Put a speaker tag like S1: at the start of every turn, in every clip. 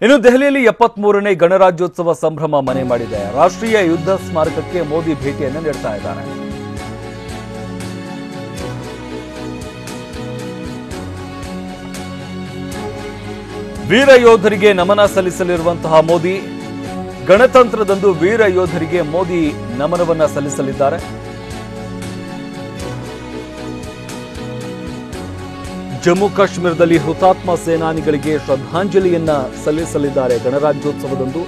S1: ಇನ್ನು ದೆಹಲಿಯಲ್ಲಿ 73ನೇ ಗಣರಾಜ್ಯೋತ್ಸವ ಸಂಭ್ರಮ ಮನೆ ಮಾಡಿದೆ. ರಾಷ್ಟ್ರೀಯ ಯುದ್ಧ ಸ್ಮಾರಕಕ್ಕೆ ಮೋದಿ ಭೇಟಿಯನ್ನು ನೀಡ್ತಾ ಇದ್ದಾರೆ. ವೀರ ಯೋಧರಿಗೆ ನಮನ ಸಲ್ಲಿಸಲಿರುವಂತಹ ಮೋದಿ ಗಣತಂತ್ರದಂದು ವೀರ ಯೋಧರಿಗೆ ಮೋದಿ ನಮನವನ್ನ ಸಲ್ಲಿಸಲಿದ್ದಾರೆ. ಜಮ್ಮು ಕಾಶ್ಮೀರದಲ್ಲಿ ಹುತಾತ್ಮ ಸೇನಾನಿಗಳಿಗೆ ಶ್ರದ್ಧಾಂಜಲಿಯನ್ನ ಸಲ್ಲಿಸಲಿದ್ದಾರೆ. ಗಣರಾಜ್ಯೋತ್ಸವದಂದು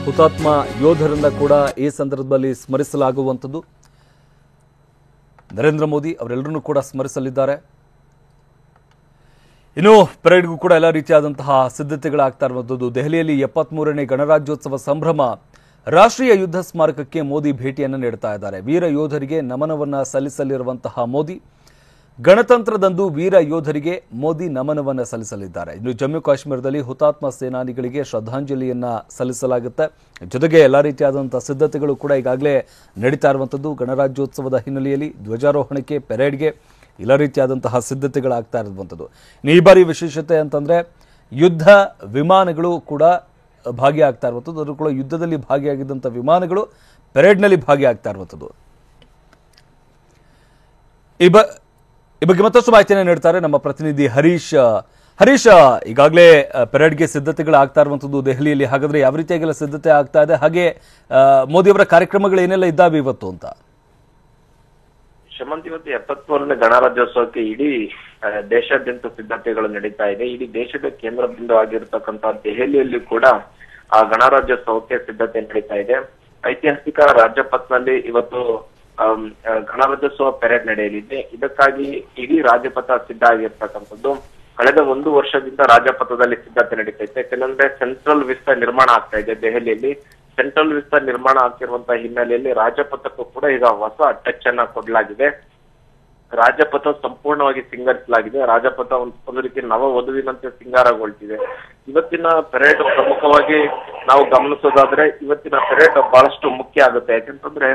S1: ಹುತಾತ್ಮ ಯೋಧರನ್ನ ಕೂಡ ಈ ಸಂದರ್ಭದಲ್ಲಿ ಸ್ಮರಿಸಲಾಗುವಂಥದ್ದು. ನರೇಂದ್ರ ಮೋದಿ ಅವರೆಲ್ಲರನ್ನೂ ಕೂಡ ಸ್ಮರಿಸಲಿದ್ದಾರೆ. ಇನ್ನು ಪರೇಡ್ಗೂ ಕೂಡ ಎಲ್ಲ ರೀತಿಯಾದಂತಹ ಸಿದ್ಧತೆಗಳಾಗ್ತಾ ಇರುವಂಥದ್ದು. ದೆಹಲಿಯಲ್ಲಿ 73ನೇ ಗಣರಾಜ್ಯೋತ್ಸವ ಸಂಭ್ರಮ. ರಾಷ್ಟ್ರೀಯ ಯುದ್ಧ ಸ್ಮಾರಕಕ್ಕೆ ಮೋದಿ ಭೇಟಿಯನ್ನು ನೀಡ್ತಾ ಇದ್ದಾರೆ. ವೀರ ಯೋಧರಿಗೆ ನಮನವನ್ನ ಸಲ್ಲಿಸಲಿರುವಂತಹ ಮೋದಿ ಗಣತಂತ್ರದಂದು ವೀರ ಯೋಧರಿಗೆ ಮೋದಿ ನಮನವನ್ನ ಸಲ್ಲಿಸಲಿದ್ದಾರೆ. ಇನ್ನು ಜಮ್ಮು ಕಾಶ್ಮೀರದಲ್ಲಿ ಹುತಾತ್ಮ ಸೇನಾನಿಗಳಿಗೆ ಶ್ರದ್ಧಾಂಜಲಿಯನ್ನ ಸಲ್ಲಿಸಲಾಗುತ್ತೆ. ಜೊತೆಗೆ ಎಲ್ಲ ರೀತಿಯಾದಂತಹ ಸಿದ್ಧತೆಗಳು ಕೂಡ ಈಗಾಗಲೇ ನಡೀತಾ ಇರುವಂಥದ್ದು. ಗಣರಾಜ್ಯೋತ್ಸವದ ಹಿನ್ನೆಲೆಯಲ್ಲಿ ಧ್ವಜಾರೋಹಣಕ್ಕೆ, ಪೆರೇಡ್ಗೆ ಎಲ್ಲ ರೀತಿಯಾದಂತಹ ಸಿದ್ಧತೆಗಳಾಗ್ತಾ ಇರುವಂಥದ್ದು. ಈ ಬಾರಿ ವಿಶೇಷತೆ ಅಂತಂದ್ರೆ ಯುದ್ಧ ವಿಮಾನಗಳು ಕೂಡ ಭಾಗಿಯಾಗ್ತಾ ಇರುವಂಥದ್ದು. ಅದು ಕೂಡ ಯುದ್ಧದಲ್ಲಿ ಭಾಗಿಯಾಗಿದ್ದಂಥ ವಿಮಾನಗಳು ಪೆರೇಡ್ನಲ್ಲಿ ಭಾಗಿಯಾಗ್ತಾ ಇರುವಂಥದ್ದು. ಈ ಬಗ್ಗೆ ಮತ್ತಷ್ಟು ಮಾಹಿತಿಯನ್ನು ನೀಡ್ತಾರೆ ನಮ್ಮ ಪ್ರತಿನಿಧಿ ಹರೀಶ್. ಈಗಾಗಲೇ ಪೆರೇಡ್ಗೆ ಸಿದ್ಧತೆಗಳಾಗ್ತಾ ಇರುವಂಥದ್ದು ದೆಹಲಿಯಲ್ಲಿ. ಹಾಗಾದ್ರೆ ಯಾವ ರೀತಿಯಾಗೆಲ್ಲ ಸಿದ್ಧತೆ ಆಗ್ತಾ ಇದೆ, ಹಾಗೆ ಮೋದಿಯವರ ಕಾರ್ಯಕ್ರಮಗಳು ಏನೆಲ್ಲ ಇದ್ದಾವೆ ಇವತ್ತು ಅಂತ?
S2: ಶಮಂತ್, ಇವತ್ತು 73ನೇ ಗಣರಾಜ್ಯೋತ್ಸವಕ್ಕೆ ಇಡೀ ದೇಶಾದ್ಯಂತ ಸಿದ್ಧತೆಗಳು ನಡೀತಾ ಇದೆ. ಇಡೀ ದೇಶದ ಕೇಂದ್ರ ಬಿಂದು ಆಗಿರತಕ್ಕಂತ ದೆಹಲಿಯಲ್ಲಿ ಕೂಡ ಆ ಗಣರಾಜ್ಯೋತ್ಸವಕ್ಕೆ ಸಿದ್ಧತೆ ನಡೀತಾ ಇದೆ. ಐತಿಹಾಸಿಕ ರಾಜಪಥ್ನಲ್ಲಿ ಇವತ್ತು ಗಣರಾಜ್ಯೋತ್ಸವ ಪೆರೇಡ್ ನಡೆಯಲಿದೆ. ಇದಕ್ಕಾಗಿ ಇಡೀ ರಾಜಪಥ ಸಿದ್ಧ ಆಗಿರ್ತಕ್ಕಂಥದ್ದು. ಕಳೆದ 1 ವರ್ಷದಿಂದ ರಾಜಪಥದಲ್ಲಿ ಸಿದ್ಧತೆ ನಡೀತೈತೆ. ಕೆಲವೊಂದ್ರೆ ಸೆಂಟ್ರಲ್ ವಿಸ್ತಾ ನಿರ್ಮಾಣ ಆಗ್ತಾ ಇದೆ ದೆಹಲಿಯಲ್ಲಿ. ಸೆಂಟ್ರಲ್ ವಿಸ್ತಾ ನಿರ್ಮಾಣ ಆಗ್ತಿರುವಂತಹ ಹಿನ್ನೆಲೆಯಲ್ಲಿ ರಾಜಪಥಕ್ಕೂ ಕೂಡ ಈಗ ಹೊಸ ಟಚ್ ಅನ್ನ ಕೊಡಲಾಗಿದೆ. ರಾಜಪಥ ಸಂಪೂರ್ಣವಾಗಿ ಸಿಂಗರಿಸಲಾಗಿದೆ. ರಾಜಪಥ ಒಂದು ರೀತಿ ನವ ವಧುವಿನಂತೆ ಸಿಂಗಾರಗೊಳ್ತಿದೆ. ಇವತ್ತಿನ ಪೆರೇಡ್ ಪ್ರಮುಖವಾಗಿ ನಾವು ಗಮನಿಸೋದಾದ್ರೆ ಇವತ್ತಿನ ಪೆರೇಡ್ ಬಹಳಷ್ಟು ಮುಖ್ಯ ಆಗುತ್ತೆ. ಯಾಕಂತಂದ್ರೆ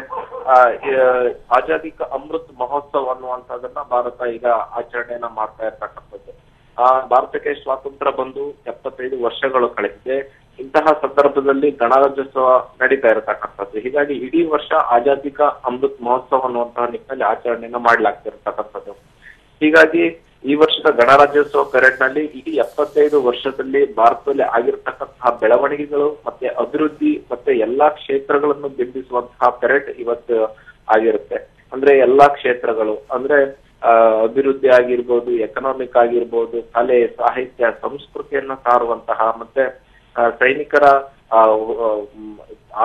S2: ಆಜಾದಿ ಕಾ ಅಮೃತ್ ಮಹೋತ್ಸವ ಅನ್ನುವಂಥದ್ದನ್ನ ಭಾರತ ಈಗ ಆಚರಣೆಯನ್ನ ಮಾಡ್ತಾ ಇರ್ತಕ್ಕಂಥದ್ದು. ಭಾರತಕ್ಕೆ ಸ್ವಾತಂತ್ರ್ಯ ಬಂದು 75 ವರ್ಷಗಳು ಕಳೆದಿದೆ. ಇಂತಹ ಸಂದರ್ಭದಲ್ಲಿ ಗಣರಾಜ್ಯೋತ್ಸವ ನಡೀತಾ ಇರತಕ್ಕಂಥದ್ದು. ಹೀಗಾಗಿ ಇಡೀ ವರ್ಷ ಆಜಾದಿ ಕಾ ಅಮೃತ್ ಮಹೋತ್ಸವ ಅನ್ನುವಂತಹ ನಿಟ್ಟಿನಲ್ಲಿ ಆಚರಣೆಯನ್ನ ಮಾಡ್ಲಾಗ್ತಿರತಕ್ಕಂಥದ್ದು. ಹೀಗಾಗಿ ಈ ವರ್ಷದ ಗಣರಾಜ್ಯೋತ್ಸವ ಪೆರೇಡ್ ನಲ್ಲಿ ಇಡೀ 75 ವರ್ಷದಲ್ಲಿ ಭಾರತದಲ್ಲಿ ಆಗಿರತಕ್ಕಂತಹ ಬೆಳವಣಿಗೆಗಳು ಮತ್ತೆ ಅಭಿವೃದ್ಧಿ ಮತ್ತೆ ಎಲ್ಲಾ ಕ್ಷೇತ್ರಗಳನ್ನು ಬಿಂಬಿಸುವಂತಹ ಪೆರೇಡ್ ಇವತ್ತು ಆಗಿರುತ್ತೆ. ಅಂದ್ರೆ ಎಲ್ಲಾ ಕ್ಷೇತ್ರಗಳು ಅಂದ್ರೆ ಅಭಿವೃದ್ಧಿ ಆಗಿರ್ಬೋದು, ಎಕನಾಮಿಕ್ ಆಗಿರ್ಬೋದು, ಕಲೆ, ಸಾಹಿತ್ಯ, ಸಂಸ್ಕೃತಿಯನ್ನ ಸಾರುವಂತಹ ಮತ್ತೆ ಸೈನಿಕರ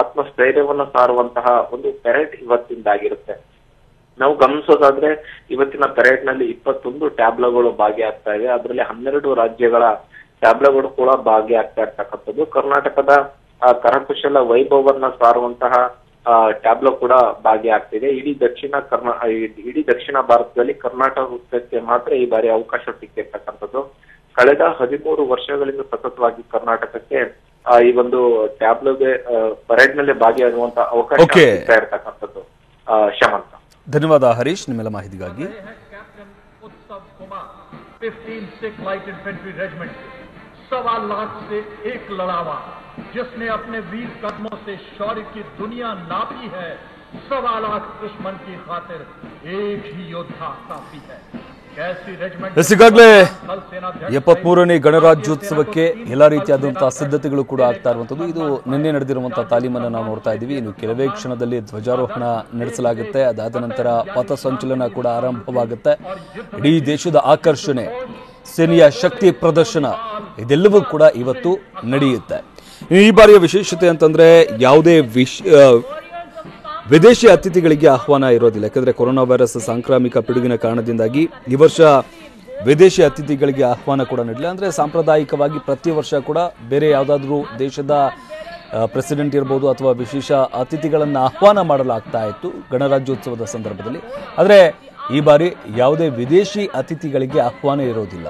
S2: ಆತ್ಮಸ್ಥೈರ್ಯವನ್ನ ಸಾರುವಂತಹ ಒಂದು ಪೆರೇಡ್ ಇವತ್ತಿಂದಾಗಿರುತ್ತೆ. ನಾವು ಗಮನಿಸೋದಾದ್ರೆ ಇವತ್ತಿನ ಪೆರೇಡ್ ನಲ್ಲಿ 21 ಟ್ಯಾಬ್ಲೋಗಳು ಭಾಗಿಯಾಗ್ತಾ ಇವೆ. ಅದರಲ್ಲಿ 12 ರಾಜ್ಯಗಳ ಟ್ಯಾಬ್ಲೋಗಳು ಕೂಡ ಭಾಗಿಯಾಗ್ತಾ ಇರ್ತಕ್ಕಂಥದ್ದು. ಕರ್ನಾಟಕದ ಕರಕುಶಲ ವೈಭವನ್ನ ಸಾರುವಂತಹ ಟ್ಯಾಬ್ಲೋ ಕೂಡ ಭಾಗಿಯಾಗ್ತಿದೆ. ಇಡೀ ದಕ್ಷಿಣ ಭಾರತದಲ್ಲಿ ಕರ್ನಾಟಕಕ್ಕೆ ಮಾತ್ರ ಈ ಬಾರಿ ಅವಕಾಶ ಸಿಕ್ಕಿರ್ತಕ್ಕಂಥದ್ದು. ಕಳೆದ 13 ವರ್ಷಗಳಿಂದ ಸತತವಾಗಿ ಕರ್ನಾಟಕಕ್ಕೆ ಈ ಒಂದು ಟ್ಯಾಬ್ಲೋಗೆ ಪರೇಡ್ ನಲ್ಲಿ ಭಾಗಿಯಾಗುವಂತಹ ಅವಕಾಶ ಸಿಗ್ತಾ ಇರ್ತಕ್ಕಂಥದ್ದು. ಶಮಂತ,
S1: ಧನ್ಯವಾದ ಹರೀಶ್ ನಿಮ್ಮೆಲ್ಲ ಮಾಹಿತಿಗಾಗಿ.
S3: सवा लाख से एक लड़ावा जिसने अपने वीर कदमों से शौर्य की दुनिया नापी है. सवा लाख दुश्मन की खातिर एक ही योद्धा काफी है.
S1: ಈಗಾಗಲೇ 73ನೇ ಗಣರಾಜ್ಯೋತ್ಸವಕ್ಕೆ ಎಲ್ಲ ರೀತಿಯಾದಂತಹ ಸಿದ್ಧತೆಗಳು ಕೂಡ ಆಗ್ತಾ ಇರುವಂತದ್ದು. ಇದು ನಿನ್ನೆ ನಡೆದಿರುವಂತಹ ತಾಲೀಮನ್ನು ನಾವು ನೋಡ್ತಾ ಇದ್ದೀವಿ. ಇನ್ನು ಕೆಲವೇ ಕ್ಷಣದಲ್ಲಿ ಧ್ವಜಾರೋಹಣ ನಡೆಸಲಾಗುತ್ತೆ. ಅದಾದ ನಂತರ ಪಥಸಂಚಲನ ಕೂಡ ಆರಂಭವಾಗುತ್ತೆ. ಇಡೀ ದೇಶದ ಆಕರ್ಷಣೆ, ಸೇನೆಯ ಶಕ್ತಿ ಪ್ರದರ್ಶನ ಇದೆಲ್ಲವೂ ಕೂಡ ಇವತ್ತು ನಡೆಯುತ್ತೆ. ಈ ಬಾರಿಯ ವಿಶೇಷತೆ ಅಂತಂದ್ರೆ ಯಾವುದೇ ವಿದೇಶಿ ಅತಿಥಿಗಳಿಗೆ ಆಹ್ವಾನ ಇರೋದಿಲ್ಲ. ಯಾಕಂದ್ರೆ ಕೊರೋನಾ ವೈರಸ್ ಸಾಂಕ್ರಾಮಿಕ ಪಿಡುಗಿನ ಕಾರಣದಿಂದಾಗಿ ಈ ವರ್ಷ ವಿದೇಶಿ ಅತಿಥಿಗಳಿಗೆ ಆಹ್ವಾನ ಕೂಡ ನೀಡಿಲ್ಲ. ಅಂದ್ರೆ ಸಾಂಪ್ರದಾಯಿಕವಾಗಿ ಪ್ರತಿ ವರ್ಷ ಕೂಡ ಬೇರೆ ಯಾವುದಾದ್ರೂ ದೇಶದ ಪ್ರೆಸಿಡೆಂಟ್ ಇರ್ಬೋದು ಅಥವಾ ವಿಶೇಷ ಅತಿಥಿಗಳನ್ನು ಆಹ್ವಾನ ಮಾಡಲಾಗ್ತಾ ಇತ್ತು ಗಣರಾಜ್ಯೋತ್ಸವದ ಸಂದರ್ಭದಲ್ಲಿ. ಆದರೆ ಈ ಬಾರಿ ಯಾವುದೇ ವಿದೇಶಿ ಅತಿಥಿಗಳಿಗೆ ಆಹ್ವಾನ ಇರೋದಿಲ್ಲ.